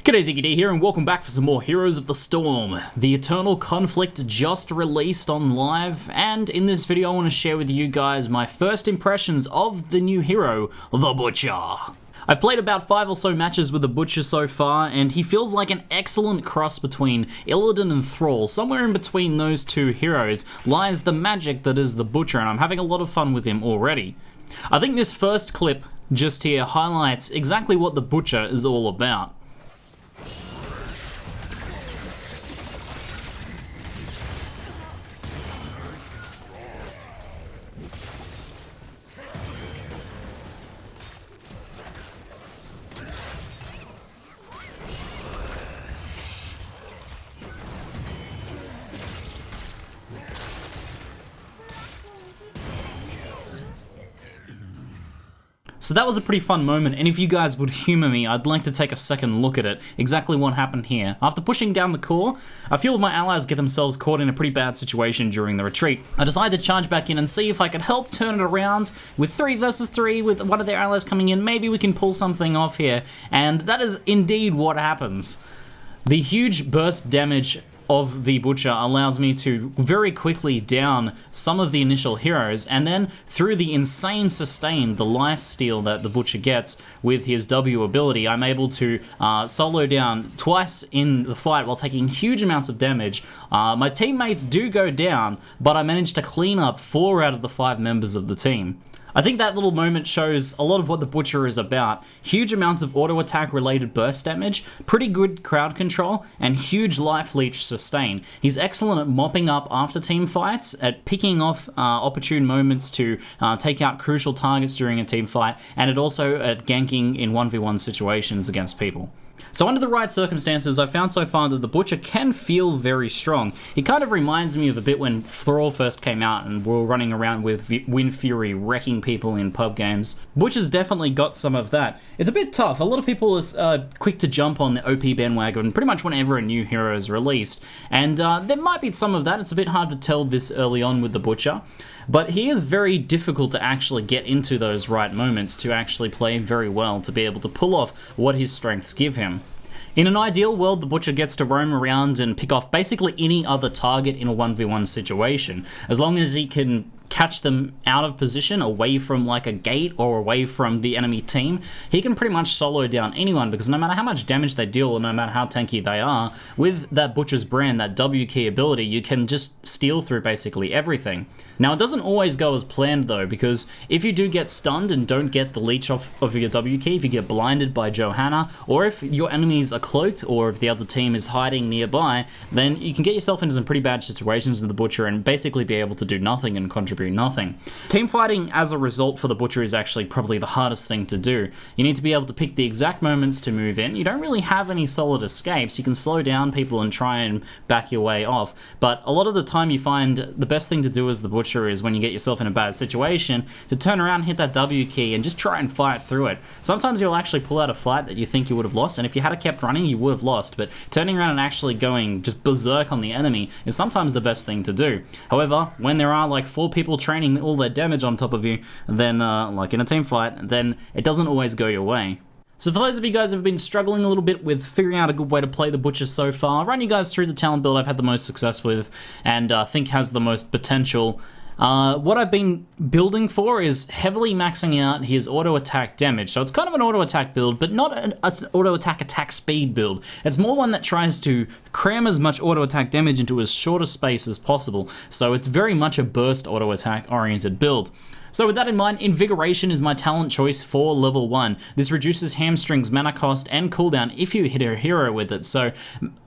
G'day, ZiggyD here, and welcome back for some more Heroes of the Storm. The Eternal Conflict just released on live, and in this video I want to share with you guys my first impressions of the new hero, the Butcher. I've played about 5 or so matches with the Butcher so far, and he feels like an excellent cross between Illidan and Thrall. Somewhere in between those two heroes lies the magic that is the Butcher, and I'm having a lot of fun with him already. I think this first clip just here highlights exactly what the Butcher is all about. So that was a pretty fun moment, and if you guys would humour me, I'd like to take a second look at it, exactly what happened here. After pushing down the core, a few of my allies get themselves caught in a pretty bad situation during the retreat. I decided to charge back in and see if I could help turn it around. With 3 versus 3, with one of their allies coming in, maybe we can pull something off here, and that is indeed what happens. The huge burst damage of the Butcher allows me to very quickly down some of the initial heroes, and then through the insane sustain, the life steal that the Butcher gets with his W ability, I'm able to solo down twice in the fight while taking huge amounts of damage. My teammates do go down, but I managed to clean up 4 out of the 5 members of the team. I think that little moment shows a lot of what the Butcher is about. Huge amounts of auto attack related burst damage, pretty good crowd control, and huge life leech sustain. He's excellent at mopping up after team fights, at picking off opportune moments to take out crucial targets during a team fight, and also at ganking in 1v1 situations against people. So under the right circumstances, I've found so far that the Butcher can feel very strong. He kind of reminds me of a bit when Thrall first came out and we were running around with Wind Fury wrecking people in pub games. Butcher's definitely got some of that. It's a bit tough. A lot of people are quick to jump on the OP bandwagon pretty much whenever a new hero is released, and there might be some of that. It's a bit hard to tell this early on with the Butcher. But he is very difficult to actually get into those right moments to actually play very well, to be able to pull off what his strengths give him. In an ideal world, the Butcher gets to roam around and pick off basically any other target in a 1v1 situation, as long as he can catch them out of position, away from like a gate or away from the enemy team. He can pretty much solo down anyone, because no matter how much damage they deal or no matter how tanky they are, with that Butcher's brand, that W key ability, you can just steal through basically everything. Now it doesn't always go as planned though, because if you do get stunned and don't get the leech off of your W key, if you get blinded by Johanna, or if your enemies are cloaked, or if the other team is hiding nearby, then you can get yourself into some pretty bad situations with the Butcher and basically be able to do nothing and contribute nothing. Team fighting as a result for the Butcher is actually probably the hardest thing to do. You need to be able to pick the exact moments to move in. You don't really have any solid escapes. You can slow down people and try and back your way off, but a lot of the time you find the best thing to do as the Butcher is, when you get yourself in a bad situation, to turn around, hit that W key and just try and fight through it. Sometimes you'll actually pull out a fight that you think you would have lost, and if you had kept running you would have lost, but turning around and actually going just berserk on the enemy is sometimes the best thing to do. However, when there are like 4 people training all their damage on top of you, then like in a team fight, then it doesn't always go your way. So for those of you guys who have been struggling a little bit with figuring out a good way to play the Butcher so far, I'll run you guys through the talent build I've had the most success with and think has the most potential. What I've been building for is heavily maxing out his auto attack damage. So it's kind of an auto attack build, but not an auto attack speed build. It's more one that tries to cram as much auto attack damage into as short a space as possible. So it's very much a burst auto attack oriented build. So with that in mind, Invigoration is my talent choice for level 1. This reduces Hamstring's mana cost and cooldown if you hit a hero with it. So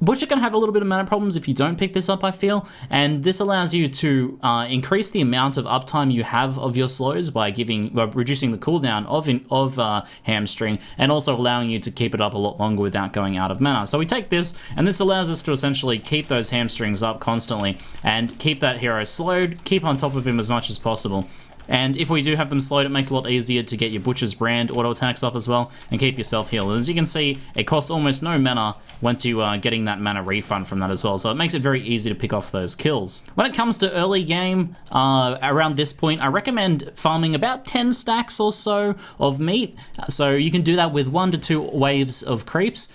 Butcher can have a little bit of mana problems if you don't pick this up, I feel, and this allows you to increase the amount of uptime you have of your slows by reducing the cooldown of Hamstring, and also allowing you to keep it up a lot longer without going out of mana. So we take this, and this allows us to essentially keep those Hamstrings up constantly and keep that hero slowed, keep on top of him as much as possible. And if we do have them slowed, it makes it a lot easier to get your Butcher's Brand auto attacks off as well and keep yourself healed. As you can see, it costs almost no mana once you are getting that mana refund from that as well. So it makes it very easy to pick off those kills. When it comes to early game, around this point, I recommend farming about 10 stacks or so of meat. So you can do that with 1 to 2 waves of creeps.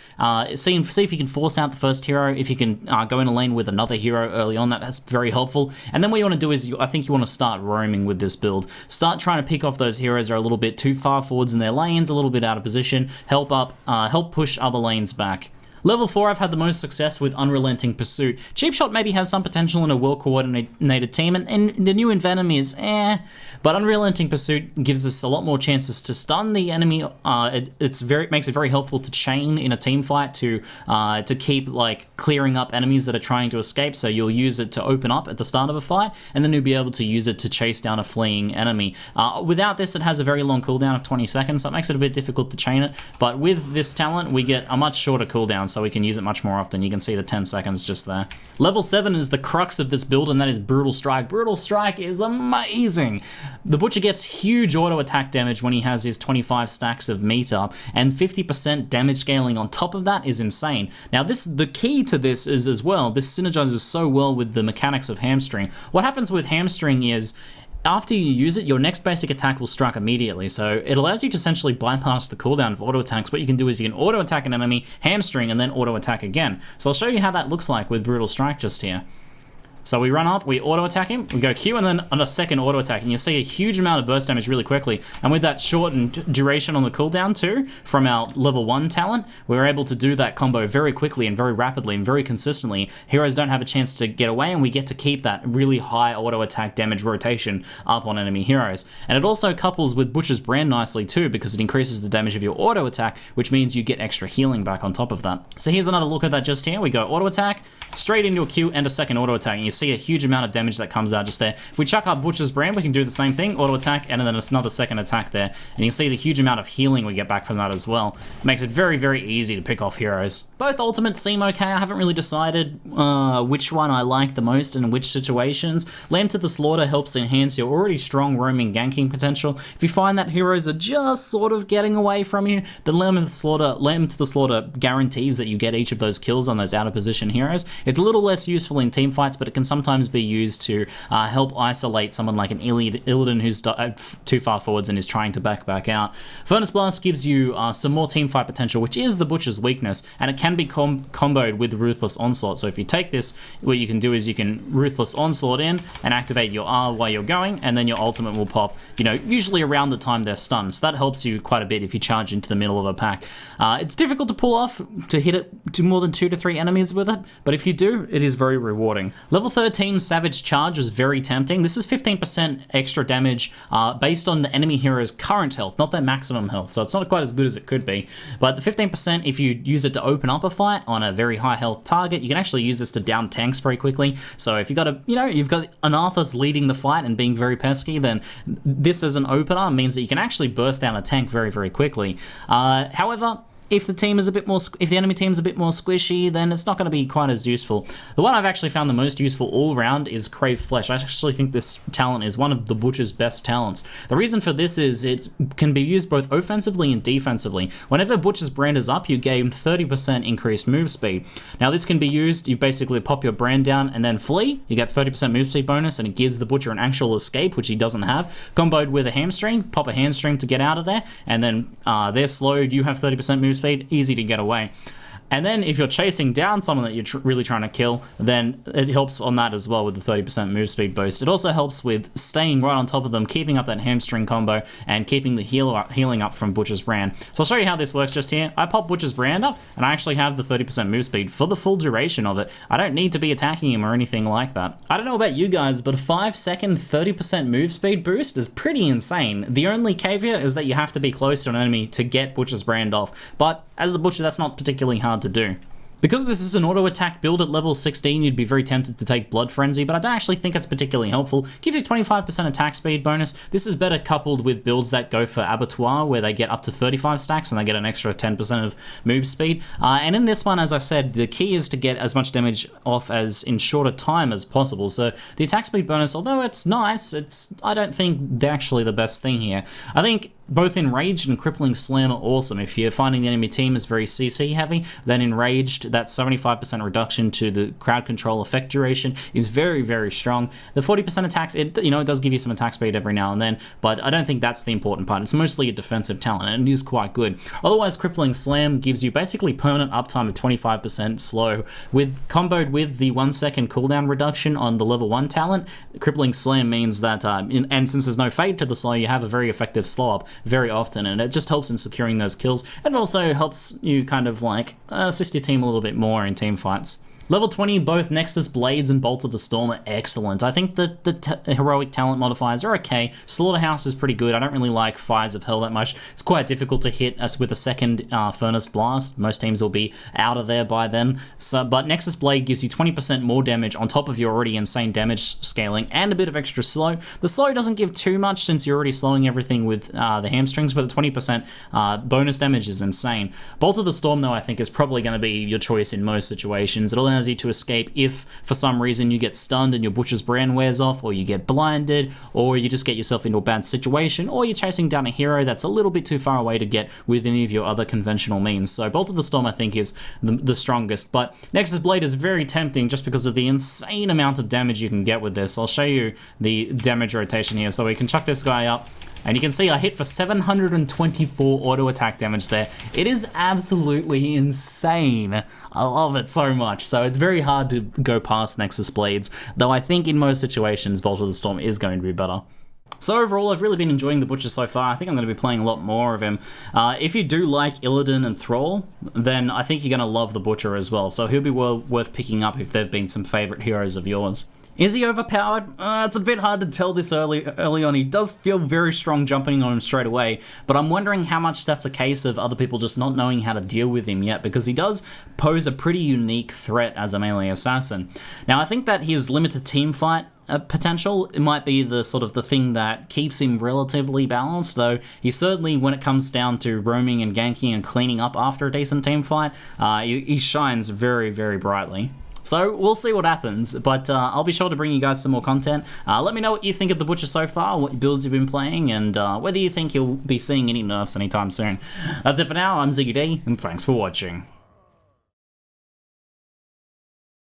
See if you can force out the first hero. If you can go in a lane with another hero early on, that's very helpful. And then what you want to do is, I think you want to start roaming with this build. Start trying to pick off those heroes that are a little bit too far forwards in their lanes, a little bit out of position, help push other lanes back. Level 4, I've had the most success with Unrelenting Pursuit. Cheap Shot maybe has some potential in a well-coordinated team, and the new Envenom is but Unrelenting Pursuit gives us a lot more chances to stun the enemy. It makes it very helpful to chain in a team fight to keep like clearing up enemies that are trying to escape. So you'll use it to open up at the start of a fight, and then you'll be able to use it to chase down a fleeing enemy. Without this, it has a very long cooldown of 20 seconds, so it makes it a bit difficult to chain it. But with this talent, we get a much shorter cooldown, so we can use it much more often. You can see the 10 seconds just there. Level 7 is the crux of this build, and that is Brutal Strike. Brutal Strike is amazing. The Butcher gets huge auto attack damage when he has his 25 stacks of meat up, and 50% damage scaling on top of that is insane. Now the key to this is as well, this synergizes so well with the mechanics of Hamstring. What happens with Hamstring is, after you use it, your next basic attack will strike immediately, so it allows you to essentially bypass the cooldown of auto attacks. What you can do is you can auto attack an enemy, Hamstring, and then auto attack again. So I'll show you how that looks like with Brutal Strike just here. So we run up, we auto-attack him, we go Q, and then on a second auto-attack, and you'll see a huge amount of burst damage really quickly. And with that shortened duration on the cooldown too, from our level 1 talent, we're able to do that combo very quickly and very rapidly and very consistently. Heroes don't have a chance to get away, and we get to keep that really high auto-attack damage rotation up on enemy heroes. And it also couples with Butcher's Brand nicely too, because it increases the damage of your auto-attack, which means you get extra healing back on top of that. So here's another look at that just here. We go auto-attack, straight into a Q and a second auto-attack, and you see a huge amount of damage that comes out just there. If we chuck our Butcher's Brand, we can do the same thing, auto attack, and then another second attack there. And you can see the huge amount of healing we get back from that as well. It makes it very, very easy to pick off heroes. Both ultimates seem okay. I haven't really decided which one I like the most and in which situations. Lamb to the Slaughter helps enhance your already strong roaming ganking potential. If you find that heroes are just sort of getting away from you, then Lamb to the Slaughter guarantees that you get each of those kills on those out of position heroes. It's a little less useful in team fights, but it can sometimes be used to help isolate someone like an Illidan who's too far forwards and is trying to back out. Furnace Blast gives you some more team fight potential, which is the Butcher's weakness, and it can be comboed with Ruthless Onslaught. So if you take this, what you can do is you can Ruthless Onslaught in and activate your R while you're going, and then your ultimate will pop, usually around the time they're stunned. So that helps you quite a bit if you charge into the middle of a pack. It's difficult to pull off, to hit it to more than 2 to 3 enemies with it, but if you do, it is very rewarding. Level 13 Savage Charge was very tempting. This is 15% extra damage based on the enemy hero's current health, not their maximum health, so it's not quite as good as it could be. But the 15%, if you use it to open up a fight on a very high health target, you can actually use this to down tanks very quickly. So if you've got an Arthas leading the fight and being very pesky, then this as an opener means that you can actually burst down a tank very, very quickly. However, if the enemy team's a bit more squishy, then it's not going to be quite as useful. The one I've actually found the most useful all around is Crave Flesh. I actually think this talent is one of the Butcher's best talents. The reason for this is it can be used both offensively and defensively. Whenever Butcher's Brand is up, you gain 30% increased move speed. Now this can be used, you basically pop your brand down and then flee, you get 30% move speed bonus, and it gives the Butcher an actual escape, which he doesn't have. Comboed with a Hamstring, pop a Hamstring to get out of there, and then they're slowed, you have 30% move speed, easy to get away. And then if you're chasing down someone that you're really trying to kill, then it helps on that as well with the 30% move speed boost. It also helps with staying right on top of them, keeping up that Hamstring combo, and keeping the healing up from Butcher's Brand. So I'll show you how this works just here. I pop Butcher's Brand up, and I actually have the 30% move speed for the full duration of it. I don't need to be attacking him or anything like that. I don't know about you guys, but a 5-second 30% move speed boost is pretty insane. The only caveat is that you have to be close to an enemy to get Butcher's Brand off, but as a Butcher, that's not particularly hard to do. Because this is an auto attack build at level 16, you'd be very tempted to take Blood Frenzy, but I don't actually think it's particularly helpful. Gives you 25% attack speed bonus. This is better coupled with builds that go for Abattoir, where they get up to 35 stacks and they get an extra 10% of move speed. And in this one, as I said, the key is to get as much damage off as in shorter time as possible. So the attack speed bonus, although it's nice, I don't think they're actually the best thing here. I think both Enraged and Crippling Slam are awesome. If you're finding the enemy team is very CC heavy, then Enraged, that 75% reduction to the crowd control effect duration is very, very strong. The 40% attacks, it does give you some attack speed every now and then, but I don't think that's the important part. It's mostly a defensive talent, and it is quite good. Otherwise, Crippling Slam gives you basically permanent uptime of 25% slow. Comboed with the 1 second cooldown reduction on the level 1 talent, Crippling Slam means that, and since there's no fade to the slow, you have a very effective slow up very often, and it just helps in securing those kills, and it also helps you kind of like assist your team a little bit more in team fights. Level 20, both Nexus Blades and Bolt of the Storm are excellent. I think that the heroic talent modifiers are okay. Slaughterhouse is pretty good. I don't really like Fires of Hell that much. It's quite difficult to hit as with a second Furnace Blast. Most teams will be out of there by then. But Nexus Blade gives you 20% more damage on top of your already insane damage scaling and a bit of extra slow. The slow doesn't give too much since you're already slowing everything with the hamstrings, but the 20% bonus damage is insane. Bolt of the Storm, though, I think is probably going to be your choice in most situations. It allows you to escape if for some reason you get stunned and your Butcher's Brand wears off, or you get blinded, or you just get yourself into a bad situation, or you're chasing down a hero that's a little bit too far away to get with any of your other conventional means. So Bolt of the Storm I think is the strongest, but Nexus Blade is very tempting just because of the insane amount of damage you can get with this. I'll show you the damage rotation here. So we can chuck this guy up, and you can see I hit for 724 auto attack damage there. It is absolutely insane. I love it so much. So it's very hard to go past Nexus Blades, though I think in most situations Bolt of the Storm is going to be better. So overall, I've really been enjoying the Butcher so far. I think I'm going to be playing a lot more of him. If you do like Illidan and Thrall, then I think you're going to love the Butcher as well. So he'll be well worth picking up if they've been some favorite heroes of yours. Is he overpowered? It's a bit hard to tell this early on. He does feel very strong jumping on him straight away, but I'm wondering how much that's a case of other people just not knowing how to deal with him yet, because he does pose a pretty unique threat as a melee assassin. Now, I think that his limited team fight potential, it might be the sort of the thing that keeps him relatively balanced, though he certainly, when it comes down to roaming and ganking and cleaning up after a decent team fight, he shines very, very brightly. So we'll see what happens, but I'll be sure to bring you guys some more content. Let me know what you think of the Butcher so far, what builds you've been playing, and whether you think you'll be seeing any nerfs anytime soon. That's it for now. I'm ZiggyD, and thanks for watching.